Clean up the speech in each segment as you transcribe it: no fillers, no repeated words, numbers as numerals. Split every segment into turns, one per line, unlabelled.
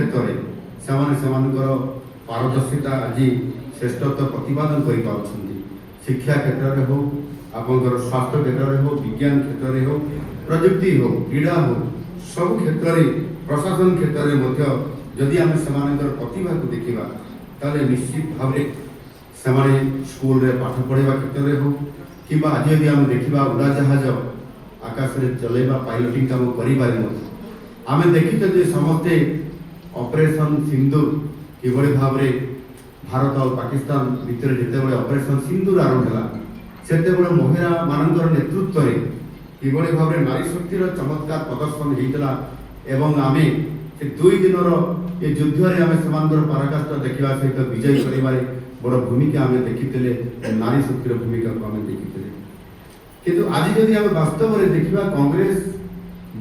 क्षेत्र में पारदर्शिता आज श्रेष्ठत्व प्रतिपादन कर शिक्षा क्षेत्र में हो आपंकर स्वास्थ्य क्षेत्र में हो विज्ञान क्षेत्र में हो प्रजुक्ति हो क्रीड़ा हो सब क्षेत्र में प्रशासन क्षेत्र में जदि आम से प्रतिभा को देखा ताले निश्चित भाव से स्कूल रे पाठ पढ़ा क्षेत्र में हो कि आज यदि आम देखा उड़ाजहाज आकाश में चलैवा पायलटिंग काम करें देखी समस्ते ऑपरेशन सिंदूर किभली भाव भारत और पाकिस्तान भितर जिते ऑपरेशन सिंदूर आरंभ है से महिला मानकर नेतृत्व में किभली भाव नारी शक्तिर चमत्कार प्रदर्शन होता एवं आमे से 2 दिन ये युद्ध में आम से पराकाष्ठा देखा सहित विजय कर बड़ भूमिका आम देखी नारी शक्तिर भूमिका को आम देखी किंतु आज जदि आम वास्तव में देखा कांग्रेस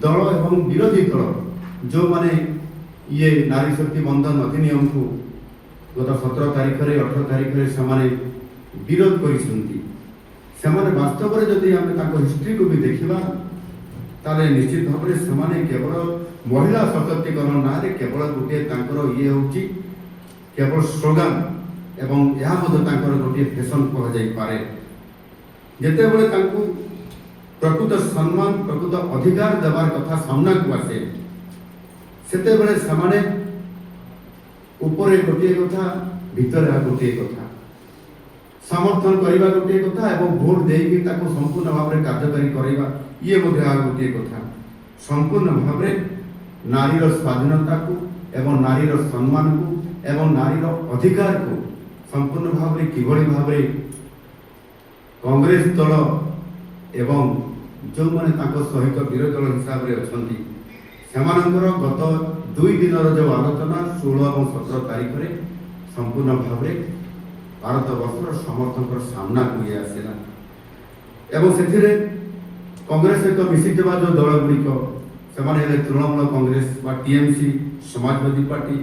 दल एवं विरोधी दल जो माने ये नारी शक्ति बंधन अधिनियम को गत 17 तारीख में 18 तारीख में से विरोध कर वास्तव में जदि आम हिस्ट्री को भी देखा ताले निश्चित भाव से केवल महिला सशक्तिकरण ना केवल गोटे ये हूँ केवल स्लोगान एवं यह गोटे फैशन कहुए जिते बड़े प्रकृत सम्मान प्रकृत अधिकार देवार कथा सामना को आसे सेते बड़े समाने ऊपर गोटे कथा भीतर गोटे कथा समर्थन करने गोटे कथा एवं भोट देकी संपूर्ण भाव में कार्यकारी करवा ये गोटे कथा संपूर्ण भाव नारीर स्वाधीनता को एवं नारीर सम्मान को एवं नारीर अधिकार को संपूर्ण भाव में किभली भाव कांग्रेस दल एवं जो मैंने सहित विरोधी दल हिसाब से अच्छा गत 2 दिन जो आलोचना 16 और 17 तारीख में संपूर्ण भाव भारत वर्षर समर्थक सामना को ये आसला एवं से कांग्रेस सहित मिशित जो दल गुड़िक से तृणमूल कांग्रेस टीएमसी समाजवादी पार्टी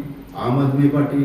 आम आदमी पार्टी